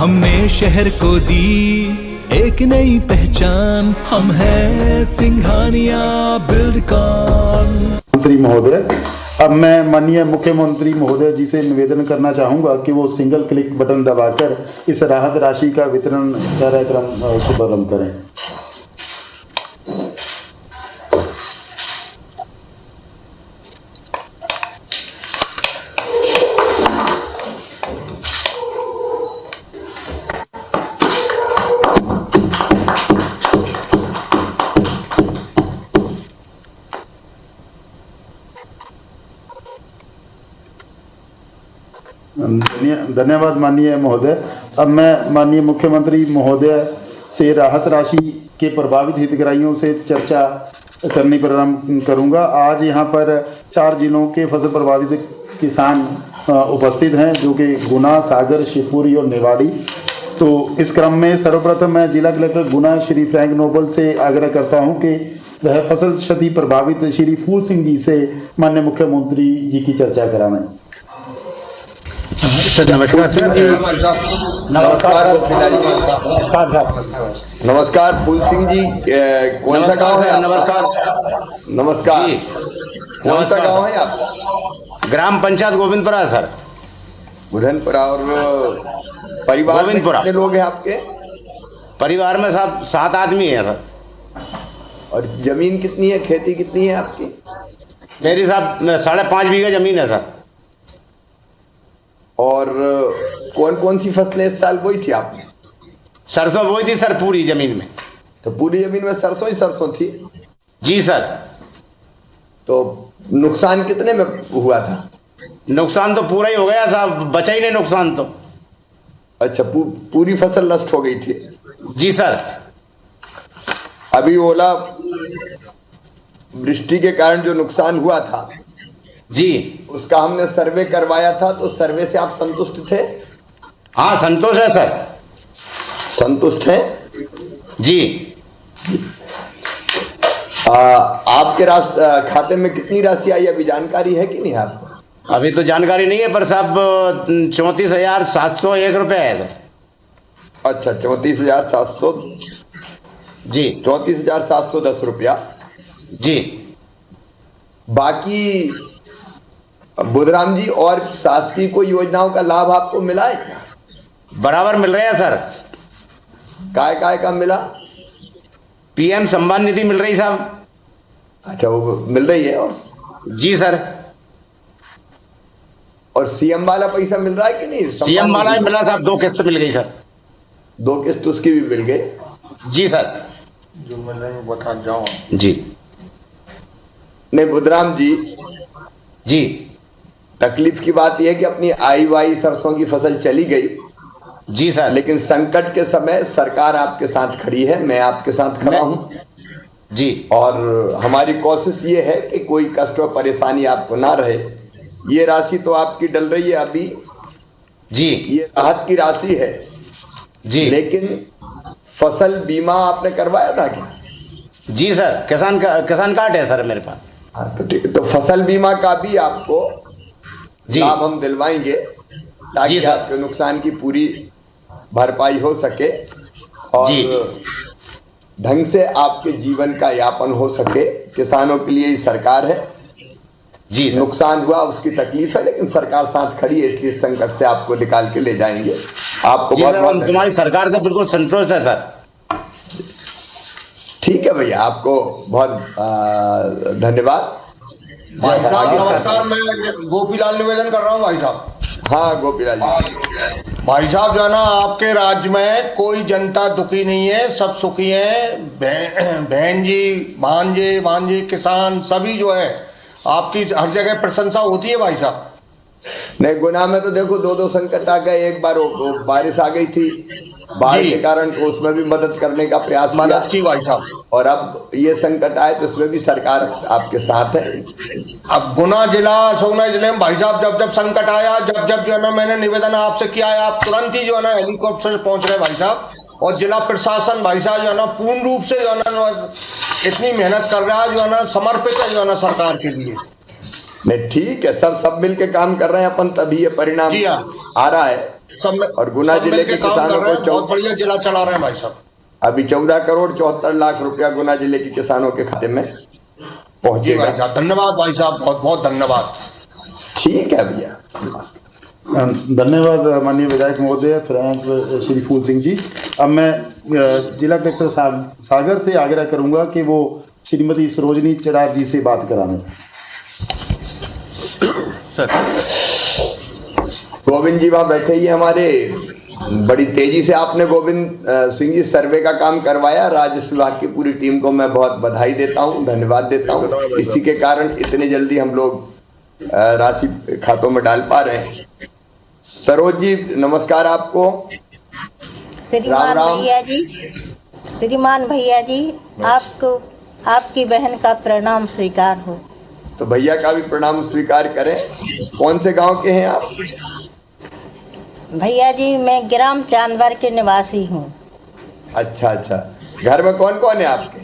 हमने शहर को दी एक नई पहचान, हम हैं सिंघानिया बिल्डकॉन। मंत्री महोदय, अब मैं माननीय मुख्यमंत्री महोदय जी से निवेदन करना चाहूंगा कि वो सिंगल क्लिक बटन दबाकर इस राहत राशि का वितरण कार्यक्रम शुभारंभ करें। धन्यवाद माननीय महोदय। अब मैं माननीय मुख्यमंत्री महोदय से राहत राशि के प्रभावित हितग्राहियों से चर्चा करने प्रारंभ करूंगा। आज यहाँ पर 4 जिलों के फसल प्रभावित किसान उपस्थित हैं, जो कि गुना, सागर, शिवपुरी और निवाड़ी। तो इस क्रम में सर्वप्रथम मैं जिला कलेक्टर गुना श्री फ्रैंक नोबल से आग्रह करता हूं कि वह फसल क्षति प्रभावित श्री फूल सिंह जी से माननीय मुख्यमंत्री जी की चर्चा करावें। नमस्कार सर। नमस्कार फूल सिंह जी, कौन सा गांव है? नमस्कार नमस्कार। कौन सा गांव है आप? ग्राम पंचायत गोविंदपुरा सर। गोविंदपुरा। और परिवार में कितने लोग हैं आपके? परिवार में सब 7 आदमी है सर। और जमीन कितनी है, खेती कितनी है आपकी? मेरी साहब 5.5 बीघा जमीन है सर। और कौन कौन सी फसलें इस साल बोई थी आपने? सरसों बोई थी सर पूरी जमीन में। तो पूरी जमीन में सरसों ही सरसों थी? जी सर। तो नुकसान कितने में हुआ था? नुकसान तो पूरा ही हो गया साहब, बचा ही नहीं नुकसान तो। अच्छा, पूरी फसल नष्ट हो गई थी? जी सर। अभी ओला वृष्टि के कारण जो नुकसान हुआ था जी, उसका हमने सर्वे करवाया था, तो सर्वे से आप संतुष्ट थे? हाँ संतोष है सर। संतुष्ट हैं जी। आपके खाते में कितनी राशि आई, अभी जानकारी है कि नहीं आपको? अभी तो जानकारी नहीं है, पर साहब 34,701 रुपए है सर। अच्छा, 34,700 जी। 34,710 रुपया जी। बाकी बुधराम जी, और शासकीय कोई योजनाओं का लाभ आपको मिला है क्या? बराबर मिल रहे हैं सर। काय का मिला? PM सम्मान निधि मिल रही साहब। अच्छा, वो मिल रही है। और जी सर। और CM वाला पैसा मिल रहा है कि नहीं? CM वाला ही मिला साहब, 2 किस्त मिल गई सर। 2 किस्त उसकी भी मिल गई? जी सर। जो मिल रहे हैं बता जाओ। जी। नहीं बुधराम जी जी, तकलीफ की बात यह है कि अपनी आई वाई सरसों की फसल चली गई। जी सर। लेकिन संकट के समय सरकार आपके साथ खड़ी है, मैं आपके साथ खड़ा हूं जी। और हमारी कोशिश ये है कि कोई कष्ट और परेशानी आपको ना रहे। ये राशि तो आपकी डल रही है अभी जी, ये राहत की राशि है जी। लेकिन फसल बीमा आपने करवाया था क्या? जी सर, किसान कार्ड है सर मेरे पास। हाँ, तो ठीक। तो फसल बीमा का भी आपको लाभ हम दिलवाएंगे, ताकि आपके नुकसान की पूरी भरपाई हो सके और ढंग से आपके जीवन का यापन हो सके। किसानों के लिए ही सरकार है जी। नुकसान हुआ उसकी तकलीफ है, लेकिन सरकार साथ खड़ी है, इसलिए संकट से आपको निकाल के ले जाएंगे। आपको बहुत तुम्हारी सरकार से बिल्कुल संतुष्ट है सर। ठीक है भैया, आपको बहुत धन्यवाद। नमस्कार, मैं गोपीलाल निवेदन कर रहा हूँ भाई साहब। हाँ गोपीलाल जी। भाई साहब जो है ना, आपके राज्य में कोई जनता दुखी नहीं है, सब सुखी है। बहन जी, भांजे, किसान सभी जो है आपकी हर जगह प्रशंसा होती है भाई साहब। नहीं, गुना में तो देखो 2 संकट आ गए। एक बार बारिश आ गई थी, बाढ़ के कारण, तो उसमें भी मदद करने का प्रयास की भाई साहब। और अब ये संकट आए तो उसमें भी सरकार आपके साथ है। अब गुना जिला, सोना जिले में भाई साहब जब संकट आया, जब जो है ना मैंने निवेदन आपसे किया है, आप तुरंत ही जो है ना हेलीकॉप्टर से पहुंच रहे भाई साहब। और जिला प्रशासन भाई साहब जो है ना पूर्ण रूप से जो है ना इतनी मेहनत कर रहा है, जो है ना समर्पित है जो है ना सरकार के लिए। नहीं ठीक है, सब मिलके काम कर रहे हैं अपन, तभी ये परिणाम जी हाँ। आ रहा है। और गुना सब जिले मिलके के काम किसानों कर रहे हैं, को बहुत बढ़िया जिला चला रहे हैं भाई साहब। अभी 14,74,00,000 रुपया गुना जिले के किसानों के खाते में जी पहुंचेगा। भाई साहब, धन्यवाद भाई साहब, बहुत बहुत धन्यवाद। ठीक है भैया। धन्यवाद माननीय विधायक महोदय फ्रैंक श्री फूल सिंह जी। अब मैं जिला कलेक्टर सागर से आग्रह करूंगा कि वो श्रीमती सरोजनी चिराग जी से बात कराएं। गोविंद जी वहां बैठे ही हमारे, बड़ी तेजी से आपने गोविंद सिंह जी सर्वे का काम करवाया। राजस्व विभाग की पूरी टीम को मैं बहुत बधाई देता हूं, धन्यवाद देता हूं। इसी के कारण इतने जल्दी हम लोग राशि खातों में डाल पा रहे हैं। सरोज जी नमस्कार आपको। श्रीमान भैया जी, श्रीमान भैया जी, आपको आपकी बहन का प्रणाम स्वीकार हो। तो भैया का भी प्रणाम स्वीकार करें। कौन से गांव के हैं आप? भैया जी मैं ग्राम चांदवर के निवासी हूँ। अच्छा अच्छा, घर में कौन कौन है आपके?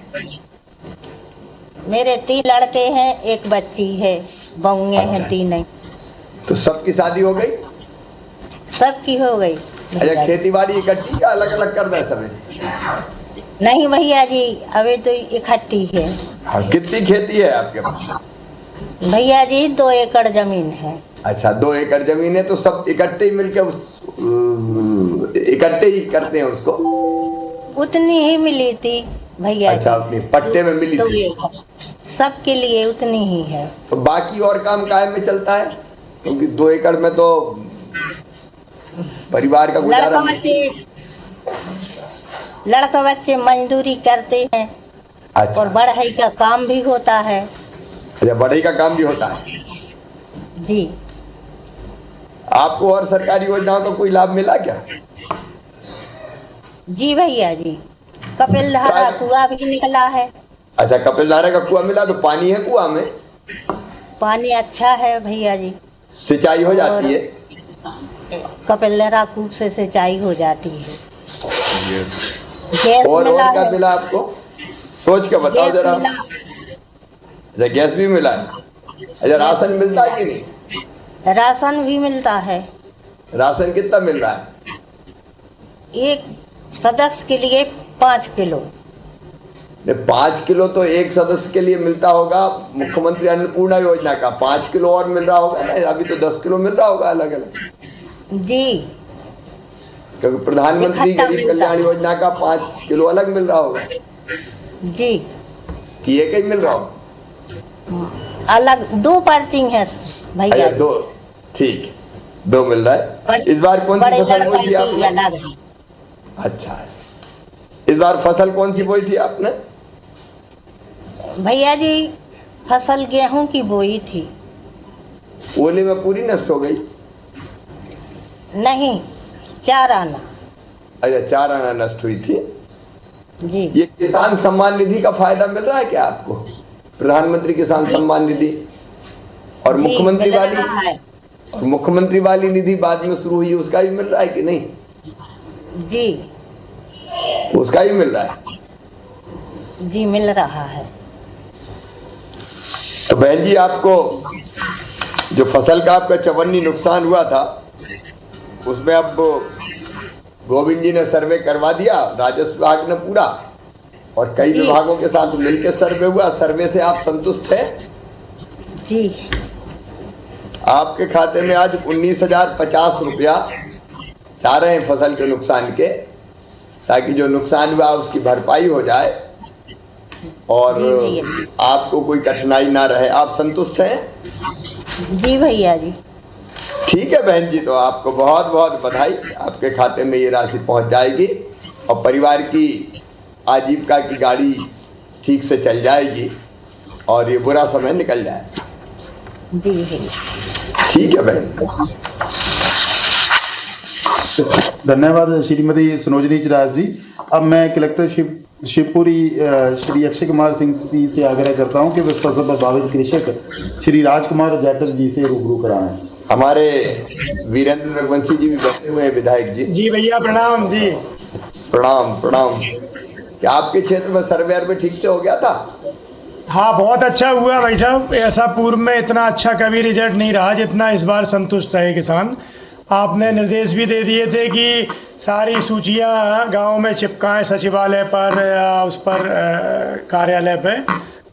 मेरे 3 लड़के हैं, 1 बच्ची है, बहुएं अच्छा। हैं 3। तो सबकी शादी हो गई? सबकी हो गई। अच्छा, खेती बाड़ी इकट्ठी या अलग अलग कर दे सभी? नहीं भैया जी, अभी तो इकट्ठी है। हाँ, कितनी खेती है आपके पास? भैया जी 2 एकड़ जमीन है। अच्छा, 2 एकड़ जमीन है, तो सब इकट्ठे ही मिलके इकट्ठे ही करते हैं उसको? उतनी ही मिली थी भैया। अच्छा, अपने पट्टे में मिली थी? सबके लिए उतनी ही है। तो बाकी और काम काहे में चलता है? क्योंकि 2 एकड़ में तो परिवार का गुजारा लड़का बच्चे मजदूरी करते हैं। अच्छा। और बढ़ई का काम भी होता है। अच्छा, बढ़ई का काम भी होता है जी। आपको और सरकारी योजनाओं का कोई लाभ मिला क्या? जी भैया जी, कपिल धारा कुआं भी निकला है। अच्छा, कपिल धारा का कुआं मिला, तो पानी है कुआं में? पानी अच्छा है भैया जी। सिंचाई हो जाती है? कपिल धारा कूप से सिंचाई हो जाती है। गैस और मिला क्या है। मिला आपको? सोच के बताओ गैस जरा। मिला। अच्छा, गैस भी मिला है। अच्छा, राशन मिलता है कि नहीं? राशन भी मिलता है। राशन कितना मिल रहा है? एक सदस्य के लिए 5 किलो। 5 किलो तो एक सदस्य के लिए मिलता होगा। मुख्यमंत्री अन्नपूर्णा योजना का 5 किलो और मिल रहा होगा ना? अभी तो 10 किलो मिल रहा होगा अलग अलग। जी, क्योंकि प्रधानमंत्री इकट्ठा गरीब मिलता कल्याण है। योजना का 5 किलो अलग मिल रहा होगा जी, कि एक ही मिल रहा हो? अलग 2 पर्चिंग है भैया। अच्छा, 2, ठीक, 2 मिल रहा है। इस बार कौन सी बड़े फसल बोई थी लड़का आपने? अलग है। अच्छा, इस बार फसल कौन सी बोई थी आपने? भैया जी फसल गेहूं की बोई थी। ओले में पूरी नष्ट हो गई? नहीं, 4 आना। अच्छा, 4 आना नष्ट हुई थी। जी, ये किसान सम्मान निधि का फायदा मिल रहा है क्या आपको? प्रधानमंत्री किसान सम्मान निधि और जी, मुख्यमंत्री मिल वाली, रहा है। और मुख्यमंत्री वाली निधि बाद में शुरू हुई, उसका भी मिल रहा है कि नहीं? जी उसका भी मिल रहा है। जी, मिल रहा है। तो बहन जी, आपको जो फसल का आपका चवन्नी नुकसान हुआ था, उसमें अब गोविंद जी ने सर्वे करवा दिया, राजस्व विभाग ने पूरा, और कई जी। विभागों के साथ मिलकर सर्वे हुआ। सर्वे से आप संतुष्ट हैं? जी, आपके खाते में आज 19,050 रुपया जा रहे हैं फसल के नुकसान के, ताकि जो नुकसान हुआ उसकी भरपाई हो जाए और जी भैया। आपको कोई कठिनाई ना रहे। आप संतुष्ट हैं? जी भैया जी। ठीक है बहन जी, तो आपको बहुत बहुत बधाई। आपके खाते में ये राशि पहुंच जाएगी और परिवार की आजीविका की गाड़ी ठीक से चल जाएगी और ये बुरा समय निकल जाएगा। जी भैया। ठीक है बहन। धन्यवाद श्रीमती सरोजनी चिराग जी। अब मैं कलेक्टर शिवपुरी श्री अक्षय कुमार सिंह जी से आग्रह करता हूं कि वे फसल प्रभावित कृषक श्री राजकुमार जाटव जी से रूबरू कराएं। हमारे वीरेंद्र रघुवंशी जी भी बैठे हुए हैं, विधायक जी। जी भैया प्रणाम जी। प्रणाम प्रणाम। क्या आपके क्षेत्र में सर्वे ठीक से हो गया था? हाँ, बहुत अच्छा हुआ भाई साहब। ऐसा पूर्व में इतना अच्छा कभी रिजल्ट नहीं रहा जितना इस बार संतुष्ट रहे किसान। आपने निर्देश भी दे दिए थे कि सारी सूचियां गांव में चिपकाएं सचिवालय पर या उस पर कार्यालय पे,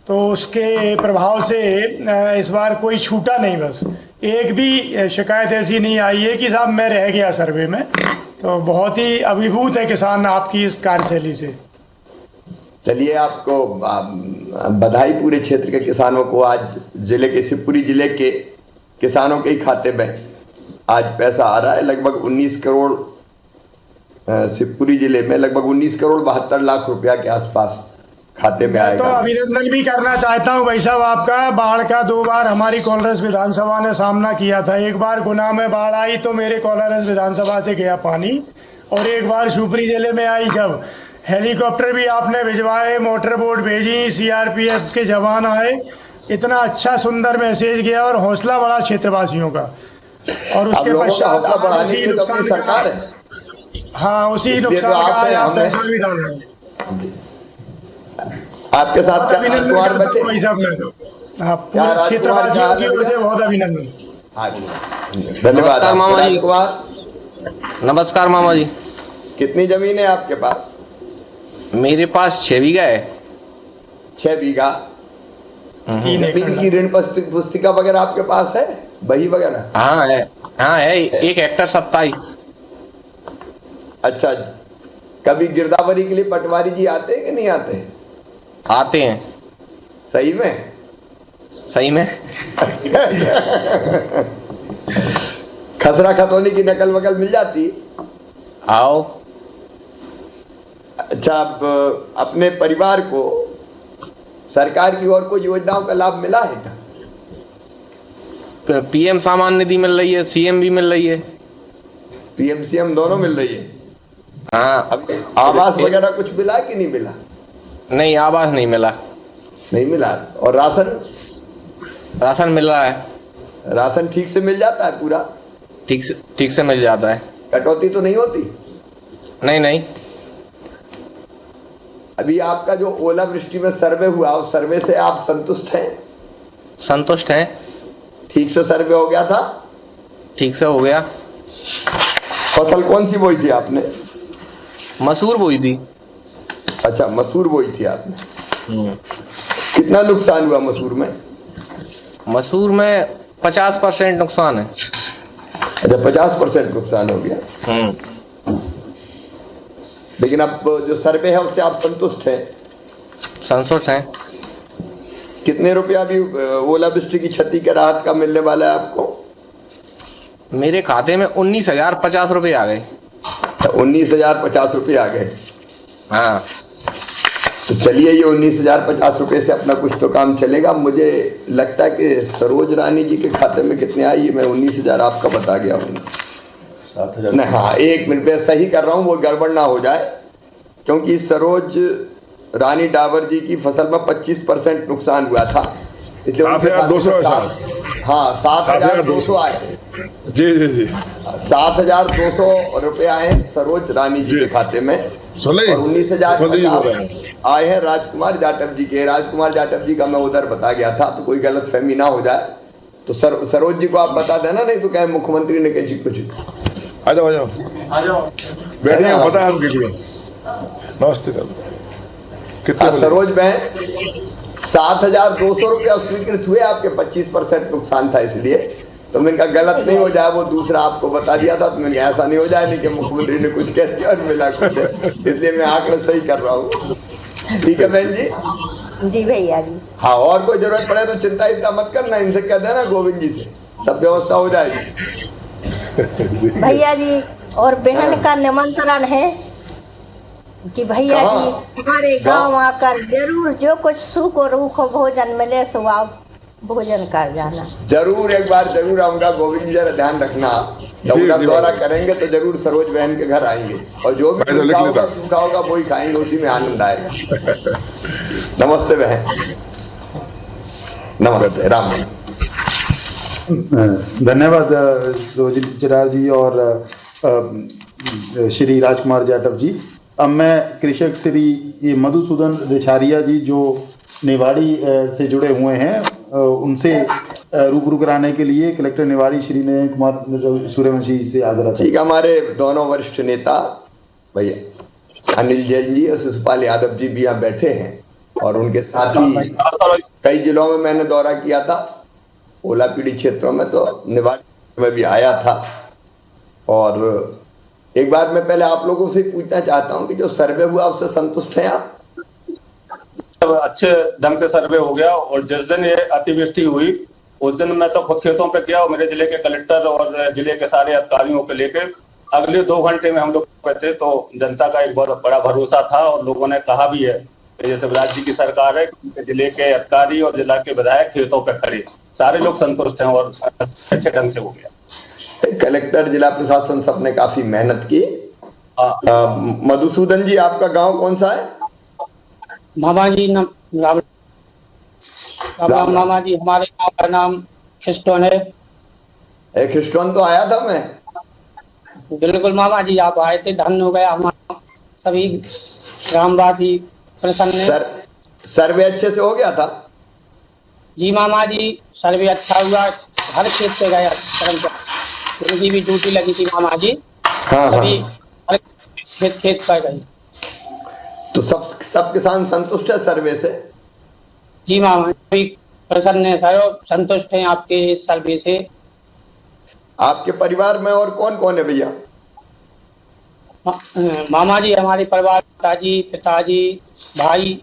तो उसके प्रभाव से इस बार कोई छूटा नहीं। बस एक भी शिकायत ऐसी नहीं आई है कि साहब मैं रह गया सर्वे में। तो बहुत ही अभिभूत है किसान आपकी इस कार्यशैली से। चलिए, आपको बधाई पूरे क्षेत्र के किसानों को। आज जिले के शिवपुरी जिले के किसानों के ही खाते में आज पैसा आ रहा है। लगभग 19 करोड़ शिवपुरी जिले में लगभग 19 करोड़ 72 लाख रुपया के आसपास खाते में आएगा। तो अभिनंदन भी करना चाहता हूं भाई साहब आपका। बाढ़ का 2 बार हमारी कोलारस विधानसभा ने सामना किया था। एक बार गुना में बाढ़ आई तो मेरे कोलारस विधानसभा से गया पानी, और एक बार शिवपुरी जिले में आई जब हेलीकॉप्टर भी आपने भिजवाए, मोटर बोट भेजी, सीआरपीएफ के जवान आए। इतना अच्छा सुंदर मैसेज गया और हौसला बढ़ा क्षेत्रवासियों का। और उसके पश्चात उसी नुकसान सरकार है। हाँ, उसी नुकसान का पैसा भी डाल रहे हैं। आपके साथ राजकुमार बचे भाई साहब, हाँ, पूरे क्षेत्रवासियों की ओर से बहुत अभिनंदन। हाँ जी, धन्यवाद राजकुमार। नमस्कार मामा जी। कितनी जमीन है आपके पास? मेरे पास 6 बीघा है। 6 बीघा जमीन की ऋण पुस्तिका वगैरह आपके पास है, बही वगैरह? हाँ है, हाँ है। 1 हेक्टर 27। अच्छा, कभी गिरदावरी के लिए पटवारी जी आते हैं कि नहीं आते? आते हैं। सही में? सही में। खसरा खतौनी की नकल वकल मिल जाती? आओ। अच्छा, अपने परिवार को सरकार की ओर कोई योजनाओं का लाभ मिला है क्या? पीएम सामान्य निधि मिल रही है, सीएम भी मिल रही है। पीएम सीएम दोनों मिल रही है? हाँ। अब आवास वगैरह कुछ मिला कि नहीं मिला? नहीं, आवास नहीं मिला। नहीं मिला। और राशन? राशन मिल रहा है। राशन ठीक से मिल जाता है पूरा? ठीक से मिल जाता है। कटौती तो नहीं होती? नहीं नहीं। अभी आपका जो ओलावृष्टि में सर्वे हुआ, उस सर्वे से आप संतुष्ट हैं? संतुष्ट हैं। ठीक से सर्वे हो गया था? ठीक से हो गया। फसल कौन सी बोई थी आपने? मसूर बोई थी। अच्छा, मसूर बोई थी आपने। कितना नुकसान हुआ मसूर में? मसूर में 50% नुकसान है। अच्छा, 50% नुकसान हो गया। लेकिन अब जो सर्वे है उससे आप संतुष्ट हैं? संतुष्ट हैं। कितने रुपया भी ओलावृष्टि की क्षति के राहत का मिलने वाला है आपको? मेरे खाते में 19,050 रुपये आ गए। 19,050 रुपये आ गए। हाँ। तो चलिए, ये 19,050 रुपये से अपना कुछ तो काम चलेगा। मुझे लगता है कि सरोज रानी जी के खाते में कितने आई, मैं 19,000 आपका बता गया हूँ। 7,000 नहीं, हाँ, 1 मिनट में सही कर रहा हूँ, वो गड़बड़ ना हो जाए। क्योंकि सरोज रानी डाबर जी की फसल में 25% नुकसान हुआ था, इसलिए 7,200 आए। जी जी जी, 7,200 रुपये आए सरोज रानी जी के खाते में। और 19,050 आए हैं राजकुमार जाटव जी के। राजकुमार जाटव जी का मैं उधर बता गया था, तो कोई गलत फहमी ना हो जाए। तो सरोज जी को आप बता देना, नहीं तो कहे मुख्यमंत्री ने कही कुछ। आ जाओ बैठिए, पता है हमके लिए। नमस्ते। कितना सरोज बहन 7,200 रुपया स्वीकृत हुए, आपके 25% नुकसान था, इसलिए तो मैंने कहा गलत नहीं हो जाए, वो दूसरा आपको बता दिया था। तो मैंने कहा ऐसा नहीं हो जाए नहीं कि मुख्यमंत्री ने कुछ कह दिया और मिला कुछ, इसलिए मैं आंकड़ा सही कर रहा हूँ। ठीक है बहन जी? जी भैया जी। हाँ, और कोई जरूरत पड़े तो चिंता इतना मत करना, इनसे कह देना गोविंद जी से, सब व्यवस्था हो जाएगी। भैया जी, और बहन का निमंत्रण है कि भैया जी हमारे गांव आकर जरूर जो कुछ सुख और रूख भोजन मिले सो आप भोजन कर जाना। जरूर, एक बार जरूर आऊंगा गोविंद जी, जरा ध्यान रखना। दौरा करेंगे तो जरूर सरोज बहन के घर आएंगे, और जो भी सूखा होगा वही खाएंगे, उसी में आनंद आएगा। नमस्ते बहन। नमस्ते। राम। धन्यवाद सरोज चिराग जी और श्री राजकुमार जाटव जी। अब मैं कृषक श्री मधुसूदन रिछारिया जी, जो निवाड़ी से जुड़े हुए हैं, उनसे रूबरू कराने के लिए कलेक्टर निवाड़ी श्री नयन कुमार सूर्यवंशी से आग्रह। ठीक, हमारे दोनों वरिष्ठ नेता भैया अनिल जैन जी और शिशुपाल यादव जी भी यहाँ बैठे हैं, और उनके साथ ही कई जिलों में मैंने दौरा किया था, ओला पीड़ित क्षेत्रों में, तो निवाड़ी में भी आया था। और एक बात मैं पहले आप लोगों से पूछना चाहता हूं कि जो सर्वे हुआ उससे संतुष्ट हैं आप? अच्छे ढंग से सर्वे हो गया, और जिस दिन ये अतिवृष्टि हुई उस दिन मैं तो खुद खेतों पे गया, और मेरे जिले के कलेक्टर और जिले के सारे अधिकारियों को लेकर अगले 2 घंटे में हम लोग थे, तो जनता का एक बहुत बड़ा भरोसा था, और लोगों ने कहा भी है कि जैसे राज्य की सरकार है, जिले के अधिकारी और जिला के विधायक खेतों पे खड़े, सारे लोग संतुष्ट हैं और अच्छे ढंग से हो गया। कलेक्टर, जिला प्रशासन सबने काफी मेहनत की। मधुसूदन जी, आपका गांव कौन सा है? मामा जी मामा जी, हमारे गांव का नाम खिस्टोन है। खिस्टोन तो आया था मैं। बिल्कुल मामा जी, आप आए थे, धन्य हो गया हमारा सभी ग्रामवासी प्रसन्न। सर्वे अच्छे से हो गया था? जी मामा जी, सर्वे अच्छा हुआ, हर खेत से गया कर्मचारी, उनकी भी ड्यूटी लगी थी मामा जी। सभी हर खेत पर गई। तो सब किसान संतुष्ट है सर्वे से? जी मामा जी प्रसन्न है सर, संतुष्ट हैं आपके इस सर्वे से। आपके परिवार में और कौन कौन है भैया? मामा जी, हमारे परिवार पिताजी, भाई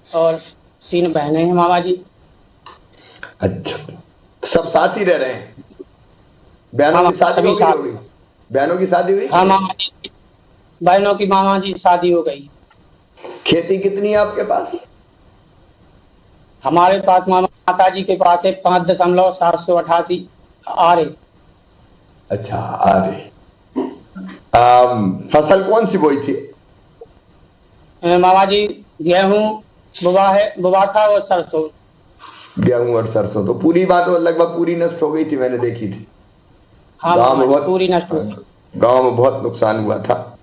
और 3 बहनें हैं मामा जी। अच्छा, सब साथ ही रह रहे हैं? बहनों की शादी हो गई? बहनों की शादी हुई? हाँ मामा जी, बहनों की मामा जी शादी हो गई। खेती कितनी है आपके पास? हमारे पास माता जी के पास है 5.788 आरे। अच्छा, आरे। फसल कौन सी बोई थी? मामा जी, गेहूं बुआ था और सरसों। गेहूं और सरसों, तो पूरी बात लगभग पूरी नष्ट हो गई थी, मैंने देखी थी। हाँ गांव में बहुत पूरी नष्ट हो गई। गांव में बहुत नुकसान हुआ था।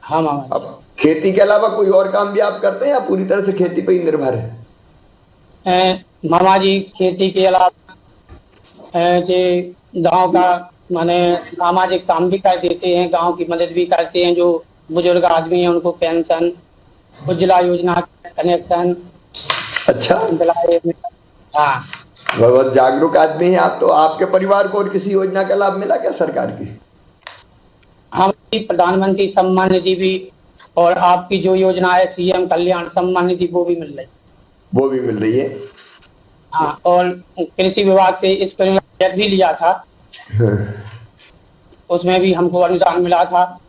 हाँ मामा। अब खेती के अलावा कोई और काम भी आप करते हैं या पूरी तरह से खेती पे ही निर्भर है? मामा जी, खेती के अलावा गांव का माने सामाजिक काम भी कर देते हैं, गांव की मदद भी करते हैं। जो बुजुर्ग आदमी हैं उनको पेंशन, उज्ज्वला योजना कनेक्शन। अच्छा, हाँ, बहुत जागरूक आदमी हैं आप। तो आपके परिवार को और किसी योजना का लाभ मिला क्या सरकार की? हम प्रधानमंत्री सम्मान निधि भी, और आपकी जो योजना है सीएम कल्याण सम्मान निधि, वो भी मिल रही है। हाँ, और कृषि विभाग से स्प्रिंकलर भी लिया था, उसमें भी हमको अनुदान मिला था,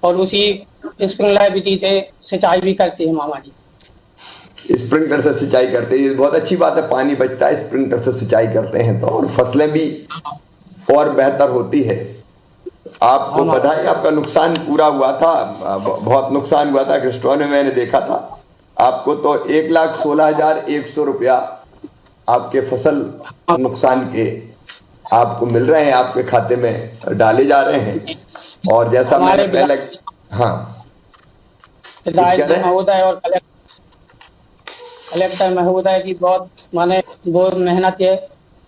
और उसी स्प्रिंकलर विधि से सिंचाई भी करते हैं मामा जी। स्प्रिंकलर से सिंचाई करते हैं, ये बहुत अच्छी बात है, पानी बचता है स्प्रिंकलर से सिंचाई करते हैं तो, और फसलें भी और बेहतर होती है। आपको बधाई, आपका नुकसान पूरा हुआ था, बहुत नुकसान हुआ था खिस्टोन में, मैंने देखा था। आपको तो 1,16,100 रुपया आपके फसल नुकसान के आपको मिल रहे हैं, आपके खाते में डाले जा रहे हैं। और जैसा मैंने पहले, हाँ, महोदय और कलेक्टर महोदय की बहुत माने वो मेहनत है,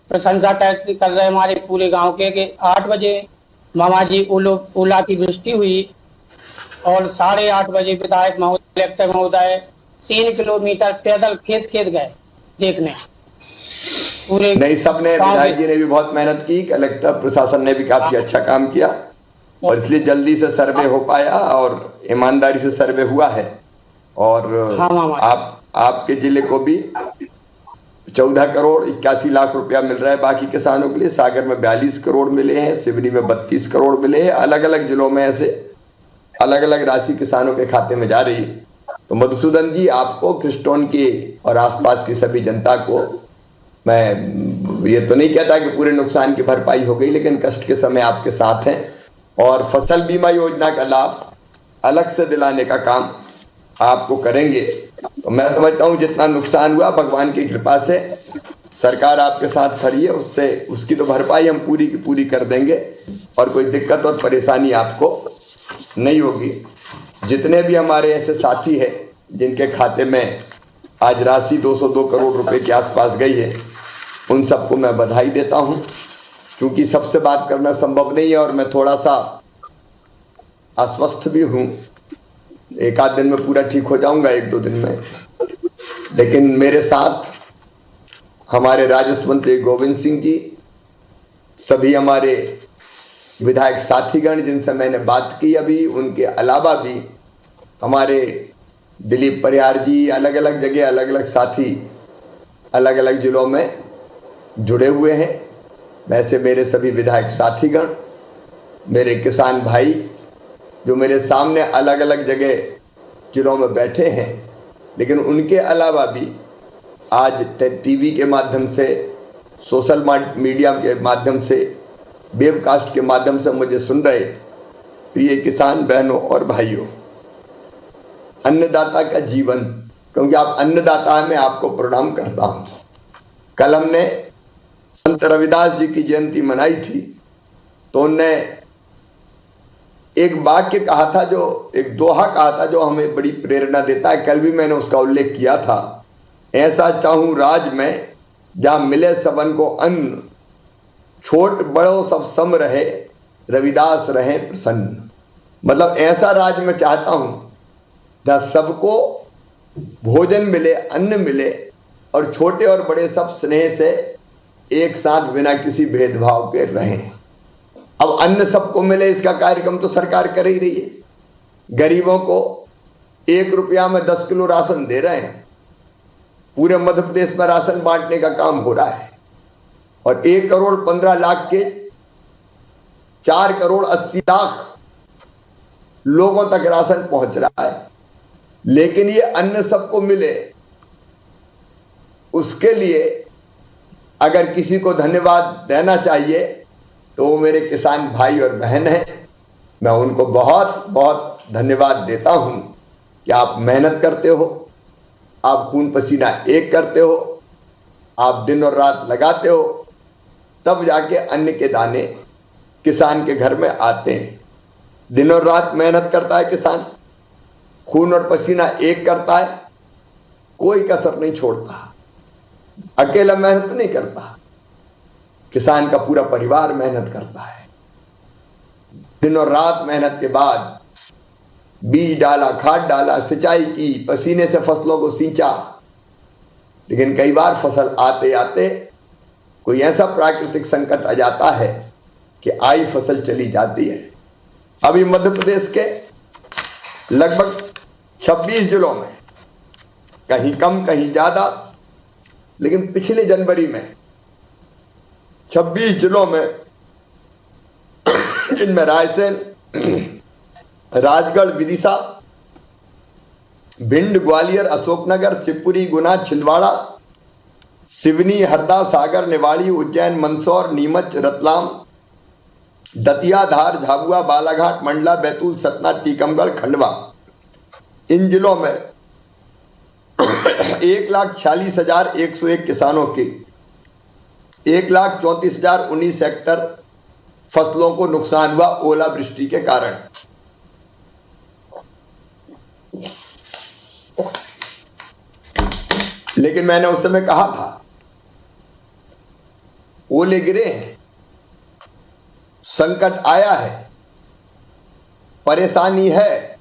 प्रशंसा कर रहे हमारे पूरे गांव के। 8 बजे मामा जी ओला की वृष्टि हुई, और 8:30 बजे विधायक महोदय, कलेक्टर महोदय 3 किलोमीटर पैदल खेत गए देखने। पूरे नहीं, सबने, विधायक जी ने भी बहुत मेहनत की, कलेक्टर प्रशासन ने भी काफी अच्छा काम किया, और इसलिए जल्दी से सर्वे हो पाया और ईमानदारी से सर्वे हुआ है। और आपके जिले को भी 14 करोड़ 81 लाख रुपया मिल रहा है बाकी किसानों के लिए। सागर में 42 करोड़ मिले हैं, सिवनी में 32 करोड़ मिले हैं। अलग अलग जिलों में ऐसे अलग अलग राशि किसानों के खाते में जा रही है। तो मधुसूदन जी, आपको खिस्टोन की और आसपास की सभी जनता को मैं ये तो नहीं कहता कि पूरे नुकसान की भरपाई हो गई, लेकिन कष्ट के समय आपके साथ हैं, और फसल बीमा योजना का लाभ अलग से दिलाने का काम आपको करेंगे। तो मैं समझता हूं जितना नुकसान हुआ, भगवान की कृपा से सरकार आपके साथ खड़ी है, उसकी तो भरपाई हम पूरी की पूरी कर देंगे, और कोई दिक्कत और परेशानी आपको नहीं होगी। जितने भी हमारे ऐसे साथी हैं जिनके खाते में आज राशि 202 करोड़ रुपए के आसपास गई है, उन सबको मैं बधाई देता हूं। क्योंकि सबसे बात करना संभव नहीं है और मैं थोड़ा सा अस्वस्थ भी हूं। एक आध दिन में पूरा ठीक हो जाऊंगा, 1-2 दिन में। लेकिन मेरे साथ हमारे राजस्व मंत्री गोविंद सिंह जी, सभी हमारे विधायक साथीगण जिनसे मैंने बात की अभी, उनके अलावा भी हमारे दिलीप परिहार जी, अलग अलग जगह अलग अलग साथी अलग अलग जिलों में जुड़े हुए हैं। वैसे मेरे सभी विधायक साथीगण, मेरे किसान भाई जो मेरे सामने अलग अलग जगह जिलों में बैठे हैं, लेकिन उनके अलावा भी आज टीवी के माध्यम से, सोशल मीडिया के माध्यम से, वेबकास्ट के माध्यम से मुझे सुन रहे प्रिय किसान बहनों और भाइयों, अन्नदाता का जीवन, क्योंकि आप अन्नदाता हैं, मैं आपको प्रणाम करता हूं। कल हमने संत रविदास जी की जयंती मनाई थी, तो उनने एक वाक्य कहा था, जो एक दोहा कहा था, जो हमें बड़ी प्रेरणा देता है। कल भी मैंने उसका उल्लेख किया था। ऐसा चाहूं राज में जहां मिले सबन को अन्न, छोट बड़ो सब सम रहे, रविदास रहे प्रसन्न। मतलब ऐसा राज में चाहता हूं जहां सबको भोजन मिले, अन्न मिले, और छोटे और बड़े सब स्नेह से एक साथ बिना किसी भेदभाव के रहें। अब अन्न सबको मिले, इसका कार्यक्रम तो सरकार कर ही रही है। गरीबों को 1 रुपया में 10 किलो राशन दे रहे हैं। पूरे मध्य प्रदेश में राशन बांटने का काम हो रहा है और 1 करोड़ 15 लाख के 4 करोड़ 80 लाख लोगों तक राशन पहुंच रहा है। लेकिन ये अन्न सबको मिले, उसके लिए अगर किसी को धन्यवाद देना चाहिए तो वो मेरे किसान भाई और बहन हैं। मैं उनको बहुत बहुत धन्यवाद देता हूं कि आप मेहनत करते हो, आप खून पसीना एक करते हो, आप दिन और रात लगाते हो, तब जाके अन्न के दाने किसान के घर में आते हैं। दिन और रात मेहनत करता है किसान, खून और पसीना एक करता है, कोई कसर नहीं छोड़ता, अकेला मेहनत नहीं करता, किसान का पूरा परिवार मेहनत करता है। दिन और रात मेहनत के बाद बीज डाला, खाद डाला, सिंचाई की, पसीने से फसलों को सींचा। लेकिन कई बार फसल आते आते कोई ऐसा प्राकृतिक संकट आ जाता है कि आई फसल चली जाती है। अभी मध्य प्रदेश के लगभग 26 जिलों में, कहीं कम कहीं ज्यादा, लेकिन पिछले जनवरी में 26 जिलों में, इनमें रायसेन, राजगढ़, विदिशा, भिंड, ग्वालियर, अशोकनगर, शिवपुरी, गुना, छिंदवाड़ा, सिवनी, हरदा, सागर, निवाड़ी, उज्जैन, मंदसौर, नीमच, रतलाम, दतिया, धार, झाबुआ, बालाघाट, मंडला, बैतूल, सतना, टीकमगढ़, खंडवा, इन जिलों में 1,46,101 किसानों के 1,34,019 हेक्टर फसलों को नुकसान हुआ ओलावृष्टि के कारण। लेकिन मैंने उस समय कहा था, ओले गिरे हैं, संकट आया है, परेशानी है,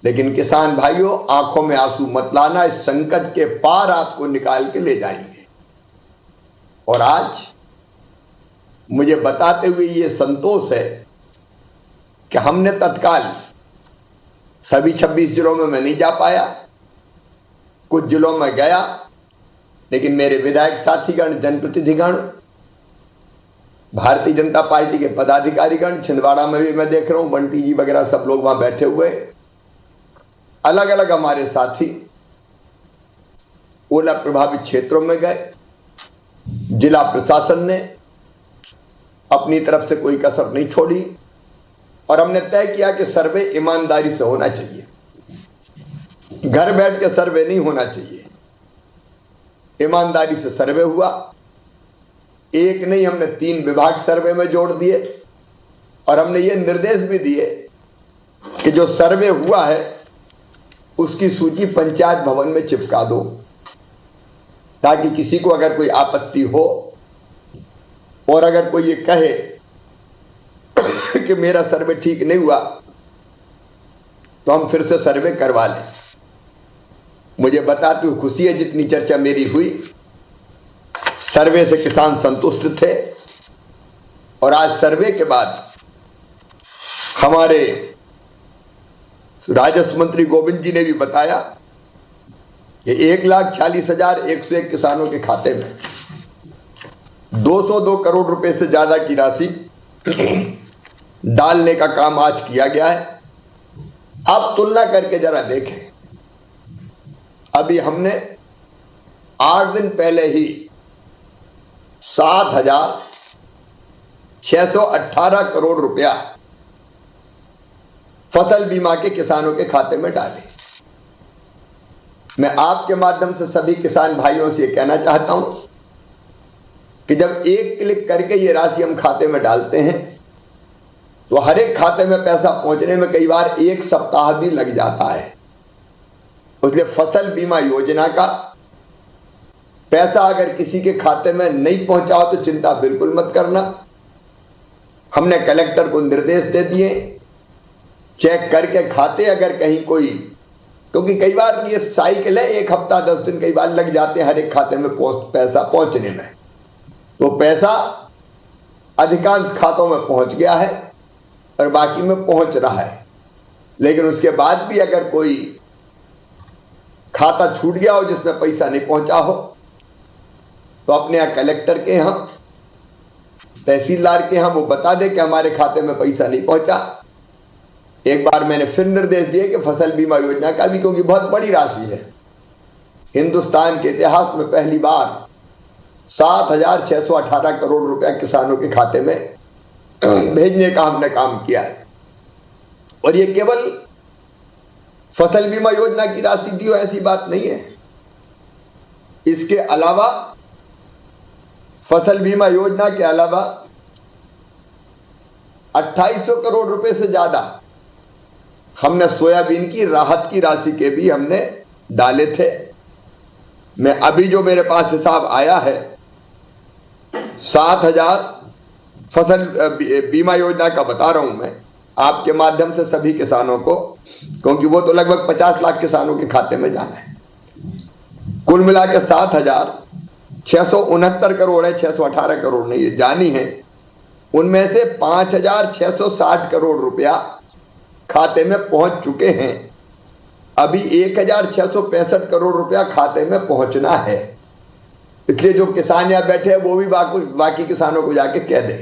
लेकिन किसान भाइयों आंखों में आंसू मत लाना, इस संकट के पार आपको निकाल के ले जाएंगे। और आज मुझे बताते हुए ये संतोष है कि हमने तत्काल, सभी 26 जिलों में मैं नहीं जा पाया, कुछ जिलों में गया, लेकिन मेरे विधायक साथीगण, जनप्रतिनिधिगण, भारतीय जनता पार्टी के पदाधिकारीगण, छिंदवाड़ा में भी मैं देख रहा हूं, बंटी जी वगैरह सब लोग वहां बैठे हुए, अलग अलग हमारे साथी ओला प्रभावित क्षेत्रों में गए। जिला प्रशासन ने अपनी तरफ से कोई कसर नहीं छोड़ी और हमने तय किया कि सर्वे ईमानदारी से होना चाहिए, घर बैठ के सर्वे नहीं होना चाहिए। ईमानदारी से सर्वे हुआ, एक नहीं हमने 3 विभाग सर्वे में जोड़ दिए और हमने ये निर्देश भी दिए कि जो सर्वे हुआ है उसकी सूची पंचायत भवन में चिपका दो, ताकि किसी को अगर कोई आपत्ति हो और अगर कोई ये कहे कि मेरा सर्वे ठीक नहीं हुआ तो हम फिर से सर्वे करवा लें। मुझे बताते हुए खुशी है, जितनी चर्चा मेरी हुई सर्वे से किसान संतुष्ट थे और आज सर्वे के बाद हमारे राजस्व मंत्री गोविंद जी ने भी बताया कि 1,40,101 किसानों के खाते में 202 करोड़ रुपए से ज्यादा की राशि डालने का काम आज किया गया है। अब तुलना करके जरा देखें, अभी हमने 8 दिन पहले ही 7,618 करोड़ रुपया फसल बीमा के किसानों के खाते में डाले। मैं आपके माध्यम से सभी किसान भाइयों से कहना चाहता हूं कि जब एक क्लिक करके ये राशि हम खाते में डालते हैं तो हर एक खाते में पैसा पहुंचने में कई बार 1 सप्ताह भी लग जाता है। इसलिए फसल बीमा योजना का पैसा अगर किसी के खाते में नहीं पहुंचा हो तो चिंता बिल्कुल मत करना। हमने कलेक्टर को निर्देश दे दिए, चेक करके खाते अगर कहीं कोई, क्योंकि कई बार ये साइकिल है, 1 हफ्ता 10 दिन कई बार लग जाते हैं हर एक खाते में पैसा पहुंचने में, तो पैसा अधिकांश खातों में पहुंच गया है और बाकी में पहुंच रहा है। लेकिन उसके बाद भी अगर कोई खाता छूट गया हो जिसमें पैसा नहीं पहुंचा हो तो अपने यहाँ कलेक्टर के यहाँ, तहसीलदार के यहाँ वो बता दे कि हमारे खाते में पैसा नहीं पहुंचा। एक बार मैंने फिर निर्देश दिए कि फसल बीमा योजना का भी, क्योंकि बहुत बड़ी राशि है, हिंदुस्तान के इतिहास में पहली बार 7,618 करोड़ रुपया किसानों के खाते में भेजने का हमने काम किया है। और ये केवल फसल बीमा योजना की राशि दी हो ऐसी बात नहीं है। इसके अलावा फसल बीमा योजना के अलावा 2800 करोड़ रुपए से ज्यादा हमने सोयाबीन की राहत की राशि के भी हमने डाले थे। मैं अभी जो मेरे पास हिसाब आया है 7,000 फसल बीमा योजना का बता रहा हूं मैं आपके माध्यम से सभी किसानों को, क्योंकि वो तो लगभग 50 लाख किसानों के खाते में जाना है। कुल मिला के 7,669 करोड़ है, 618 करोड़ नहीं है, जानी है। उनमें से 5,660 करोड़ रुपया खाते में पहुंच चुके हैं। अभी 1,665 करोड़ रुपया खाते में पहुंचना है। इसलिए जो किसान यहां बैठे हैं वो भी बाकी किसानों को जाके कह दे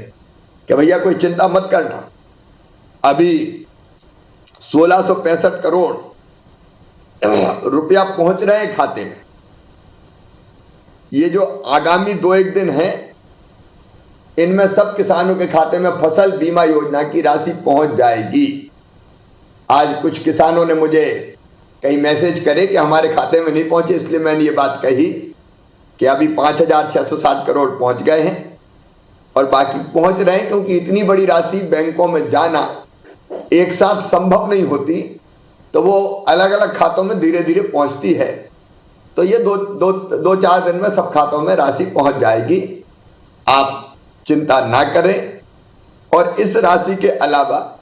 कि भैया कोई चिंता मत करना, अभी 1,665 करोड़ रुपया पहुंच रहे हैं खाते में। ये जो आगामी 2-1 दिन है इनमें सब किसानों के खाते में फसल बीमा योजना की राशि पहुंच जाएगी। आज कुछ किसानों ने मुझे कई मैसेज करे कि हमारे खाते में नहीं पहुंचे, इसलिए मैंने ये बात कही कि अभी 5,660 करोड़ पहुंच गए हैं और बाकी पहुंच रहे हैं, क्योंकि इतनी बड़ी राशि बैंकों में जाना एक साथ संभव नहीं होती, तो वो अलग अलग खातों में धीरे धीरे पहुंचती है। तो ये 2-4 दिन में सब खातों में राशि पहुंच जाएगी, आप चिंता ना करें। और इस राशि के अलावा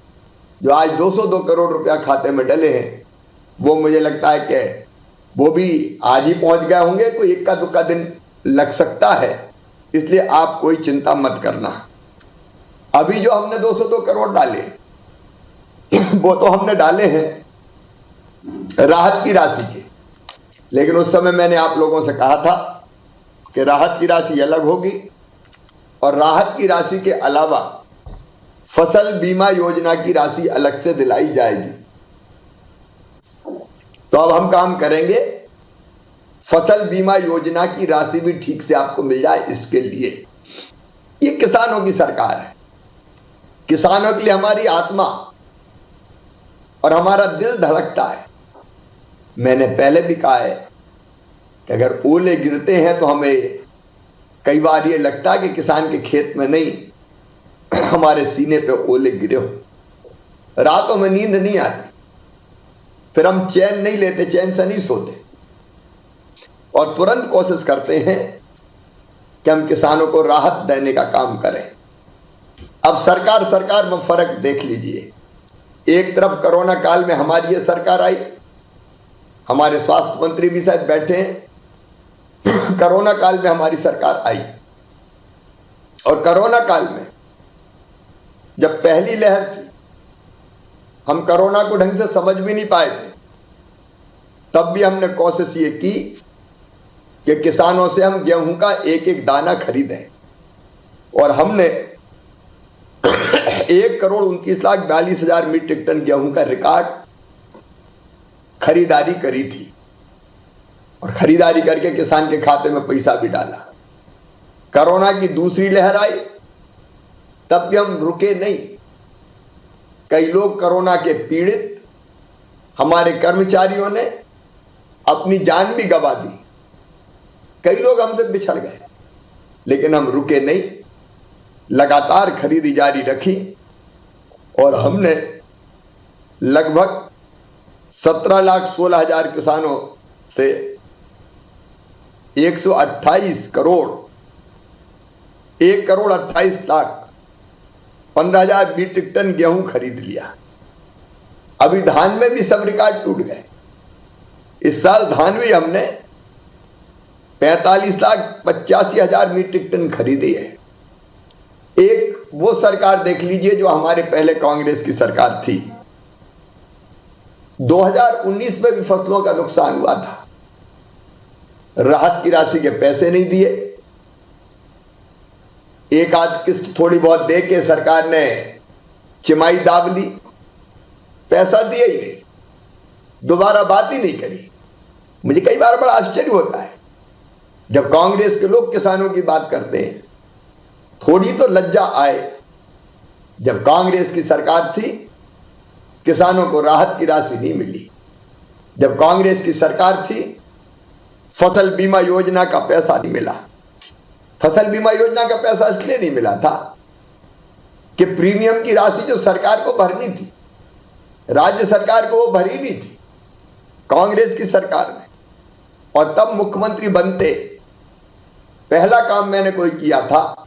जो आज 202 करोड़ रुपया खाते में डले हैं वो मुझे लगता है कि वो भी आज ही पहुंच गए होंगे, कोई 1-2 दिन लग सकता है, इसलिए आप कोई चिंता मत करना। अभी जो हमने 202 करोड़ डाले वो तो हमने डाले हैं राहत की राशि के, लेकिन उस समय मैंने आप लोगों से कहा था कि राहत की राशि अलग होगी और राहत की राशि के अलावा फसल बीमा योजना की राशि अलग से दिलाई जाएगी। तो अब हम काम करेंगे फसल बीमा योजना की राशि भी ठीक से आपको मिल जाए, इसके लिए ये किसानों की सरकार है। किसानों के लिए हमारी आत्मा और हमारा दिल धड़कता है। मैंने पहले भी कहा है कि अगर ओले गिरते हैं तो हमें कई बार ये लगता है कि किसान के खेत में नहीं, हमारे सीने पे ओले गिरे हो, रातों में नींद नहीं आती। फिर हम चैन नहीं लेते, चैन से नहीं सोते और तुरंत कोशिश करते हैं कि हम किसानों को राहत देने का काम करें। अब सरकार में फर्क देख लीजिए। एक तरफ कोरोना काल में हमारी ये सरकार आई, हमारे स्वास्थ्य मंत्री भी शायद बैठे हैं। कोरोना काल में हमारी सरकार आई और कोरोना काल में जब पहली लहर थी, हम कोरोना को ढंग से समझ भी नहीं पाए थे, तब भी हमने कोशिश ये की कि किसानों से हम गेहूं का एक एक दाना खरीदें और हमने 1,29,42,000 मीट्रिक टन गेहूं का रिकॉर्ड खरीदारी करी थी और खरीदारी करके किसान के खाते में पैसा भी डाला। कोरोना की दूसरी लहर आई, तब भी हम रुके नहीं। कई लोग कोरोना के पीड़ित, हमारे कर्मचारियों ने अपनी जान भी गंवा दी, कई लोग हमसे बिछड़ गए, लेकिन हम रुके नहीं, लगातार खरीदी जारी रखी और हमने लगभग 17,16,000 किसानों से 128 करोड़ 1,28,15,000 मीट्रिक टन गेहूं खरीद लिया। अभी धान में भी सब रिकॉर्ड टूट गए। इस साल धान भी हमने 45,85,000 मीट्रिक टन खरीदी है। एक वो सरकार देख लीजिए जो हमारे पहले कांग्रेस की सरकार थी। 2019 में भी फसलों का नुकसान हुआ था, राहत की राशि के पैसे नहीं दिए, एक आध किस्त थोड़ी बहुत दे के सरकार ने चिमाई दाब ली, पैसा दिया ही नहीं, दोबारा बात ही नहीं करी। मुझे कई बार बड़ा आश्चर्य होता है जब कांग्रेस के लोग किसानों की बात करते हैं, थोड़ी तो लज्जा आए। जब कांग्रेस की सरकार थी, किसानों को राहत की राशि नहीं मिली। जब कांग्रेस की सरकार थी, फसल बीमा योजना का पैसा नहीं मिला। फसल बीमा योजना का पैसा इसलिए नहीं मिला था कि प्रीमियम की राशि जो सरकार को भरनी थी, राज्य सरकार को वो भरी नहीं थी कांग्रेस की सरकार ने। और तब मुख्यमंत्री बनते पहला काम मैंने कोई किया था,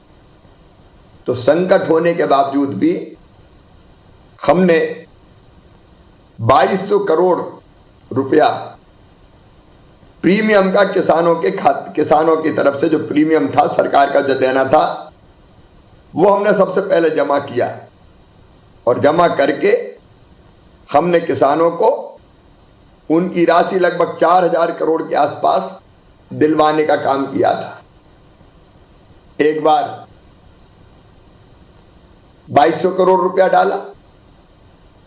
तो संकट होने के बावजूद भी हमने 2200 करोड़ रुपया प्रीमियम का किसानों की तरफ से जो प्रीमियम था, सरकार का जो देना था, वो हमने सबसे पहले जमा किया और जमा करके हमने किसानों को उनकी राशि लगभग 4,000 करोड़ के आसपास दिलवाने का काम किया था। एक बार 2200 करोड़ रुपया डाला,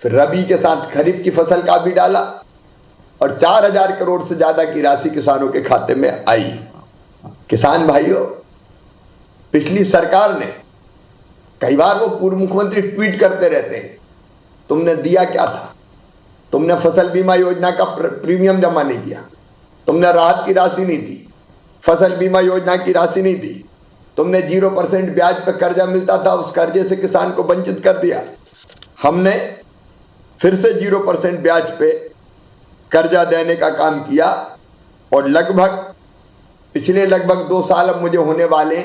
फिर रबी के साथ खरीफ की फसल का भी डाला और 4,000 करोड़ से ज्यादा की राशि किसानों के खाते में आई। किसान भाइयों, पिछली सरकार ने, कई बार वो पूर्व मुख्यमंत्री ट्वीट करते रहते हैं, तुमने दिया क्या था? तुमने फसल बीमा योजना का प्रीमियम जमा नहीं किया, तुमने राहत की राशि नहीं दी, फसल बीमा योजना की राशि नहीं दी, तुमने 0% ब्याज पर कर्जा मिलता था, उस कर्जे से किसान को वंचित कर दिया। हमने फिर से 0% ब्याज पे कर्जा देने का काम किया और पिछले लगभग 2 साल, अब मुझे होने वाले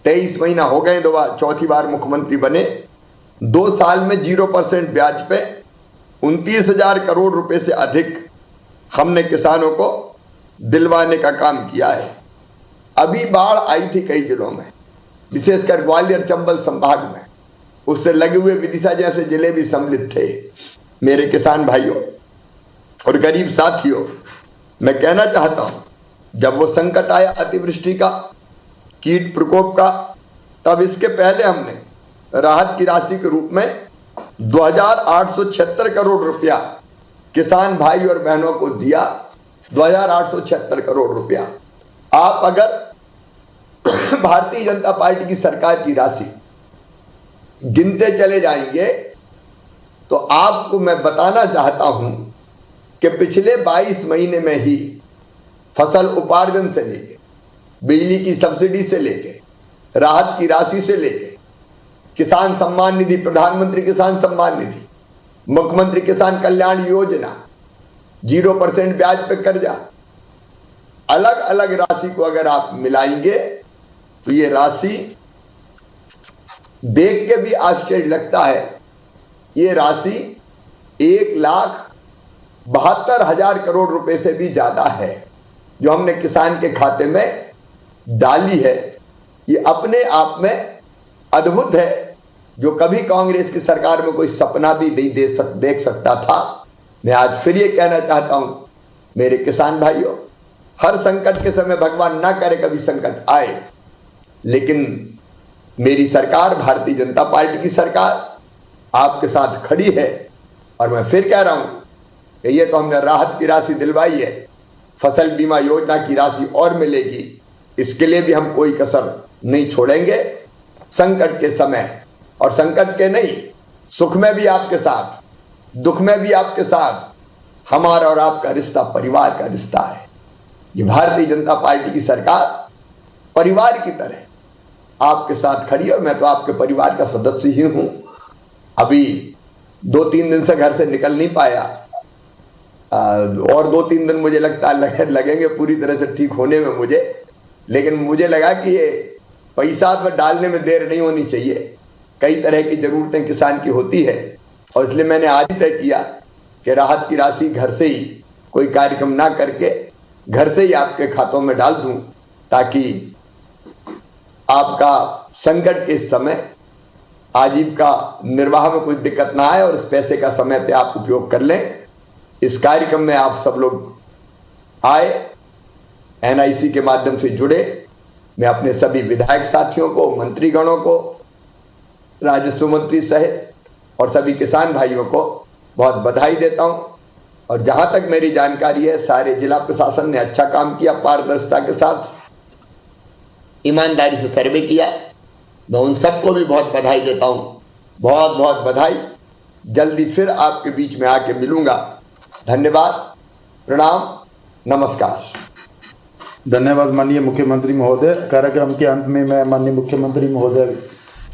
23 महीना हो गए, चौथी बार मुख्यमंत्री बने, 2 साल में 0% ब्याज पे 29,000 करोड़ रुपए से अधिक हमने किसानों को दिलवाने का काम किया है। अभी बाढ़ आई थी कई जिलों में, विशेषकर ग्वालियर चंबल संभाग में, उससे लगे हुए विदिशा जैसे जिले भी सम्मिलित थे। मेरे किसान भाइयों और गरीब साथियों, मैं कहना चाहता हूं, जब वो संकट आया अतिवृष्टि का, कीट प्रकोप का, तब इसके पहले हमने राहत की राशि के रूप में 2,876 करोड़ रुपया किसान भाई और बहनों को दिया। 2,876 करोड़ रुपया। आप अगर भारतीय जनता पार्टी की सरकार की राशि गिनते चले जाएंगे तो आपको मैं बताना चाहता हूं कि पिछले 22 महीने में ही फसल उपार्जन से लेके, बिजली की सब्सिडी से लेके, राहत की राशि से लेके, किसान सम्मान निधि, प्रधानमंत्री किसान सम्मान निधि, मुख्यमंत्री किसान कल्याण योजना, 0% ब्याज पे कर्जा, अलग अलग राशि को अगर आप मिलाएंगे तो ये राशि देख के भी आश्चर्य लगता है। ये राशि 1,72,000 करोड़ रुपए से भी ज्यादा है जो हमने किसान के खाते में डाली है। ये अपने आप में अद्भुत है, जो कभी कांग्रेस की सरकार में कोई सपना भी नहीं देख सकता था। मैं आज फिर ये कहना चाहता हूं मेरे किसान भाइयों, हर संकट के समय भगवान ना करे कभी संकट आए, लेकिन मेरी सरकार भारतीय जनता पार्टी की सरकार आपके साथ खड़ी है। और मैं फिर कह रहा हूं कि ये तो हमने राहत की राशि दिलवाई है, फसल बीमा योजना की राशि और मिलेगी, इसके लिए भी हम कोई कसर नहीं छोड़ेंगे। संकट के समय, और संकट के नहीं, सुख में भी आपके साथ, दुख में भी आपके साथ, हमारा और आपका रिश्ता परिवार का रिश्ता है। ये भारतीय जनता पार्टी की सरकार परिवार की तरह आपके साथ खड़ी है। मैं तो आपके परिवार का सदस्य ही हूं। अभी 2-3 दिन से घर से निकल नहीं पाया, और 2-3 दिन मुझे लगता है लगेंगे पूरी तरह से ठीक होने में मुझे, लेकिन मुझे लगा कि ये पैसा में डालने में देर नहीं होनी चाहिए। कई तरह की जरूरतें किसान की होती है, और इसलिए मैंने आज ही तय किया कि राहत की राशि घर से ही, कोई कार्यक्रम ना करके घर से ही आपके खातों में डाल दूं, ताकि आपका संकट के इस समय आजीविका निर्वाह में कोई दिक्कत ना आए और इस पैसे का समय पे आप उपयोग कर लें। इस कार्यक्रम में आप सब लोग आए, एनआईसी के माध्यम से जुड़े। मैं अपने सभी विधायक साथियों को, मंत्रीगणों को, राजस्व मंत्री सहित और सभी किसान भाइयों को बहुत बधाई देता हूं। और जहां तक मेरी जानकारी है, सारे जिला प्रशासन ने अच्छा काम किया, पारदर्शिता के साथ ईमानदारी से सर्वे किया। मैं उन सबको भी बहुत बधाई देता हूं, बहुत बहुत बधाई। जल्दी फिर आपके बीच में आके मिलूंगा। धन्यवाद, प्रणाम, नमस्कार। धन्यवाद माननीय मुख्यमंत्री महोदय। कार्यक्रम के अंत में मैं माननीय मुख्यमंत्री महोदय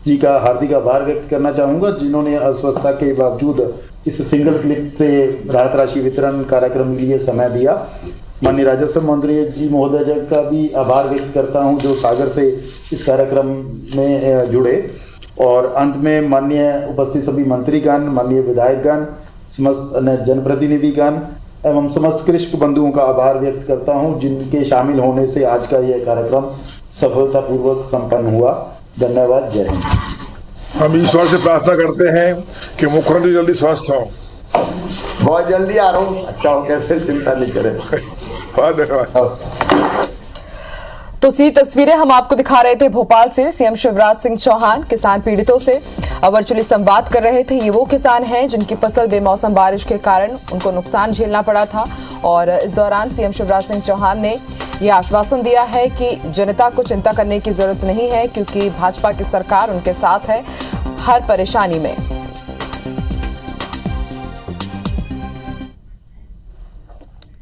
जी का हार्दिक आभार व्यक्त करना चाहूँगा, जिन्होंने अस्वस्थता के बावजूद इस सिंगल क्लिक से राहत राशि वितरण कार्यक्रम के लिए समय दिया। माननीय राजस्व मंत्री जी महोदय जी का भी आभार व्यक्त करता हूं, जो सागर से इस कार्यक्रम में जुड़े। और अंत में माननीय उपस्थित सभी मंत्रीगण, माननीय विधायकगण, समस्त जनप्रतिनिधिगण एवं समस्त कृषक बंधुओं का आभार व्यक्त करता हूं, जिनके शामिल होने से आज का यह कार्यक्रम सफलतापूर्वक संपन्न हुआ। धन्यवाद। जय हिंद। हम ईश्वर से प्रार्थना करते हैं कि मुख्यमंत्री जल्दी स्वस्थ हो। बहुत जल्दी आ रहा हूँ, अच्छा हो गया, फिर चिंता नहीं करें। बहुत धन्यवाद। तो तस्वीरें हम आपको दिखा रहे थे भोपाल से। सीएम शिवराज सिंह चौहान किसान पीड़ितों से वर्चुअली संवाद कर रहे थे। ये वो किसान हैं जिनकी फसल बेमौसम बारिश के कारण उनको नुकसान झेलना पड़ा था, और इस दौरान सीएम शिवराज सिंह चौहान ने यह आश्वासन दिया है कि जनता को चिंता करने की जरूरत नहीं है, क्योंकि भाजपा की सरकार उनके साथ है हर परेशानी में।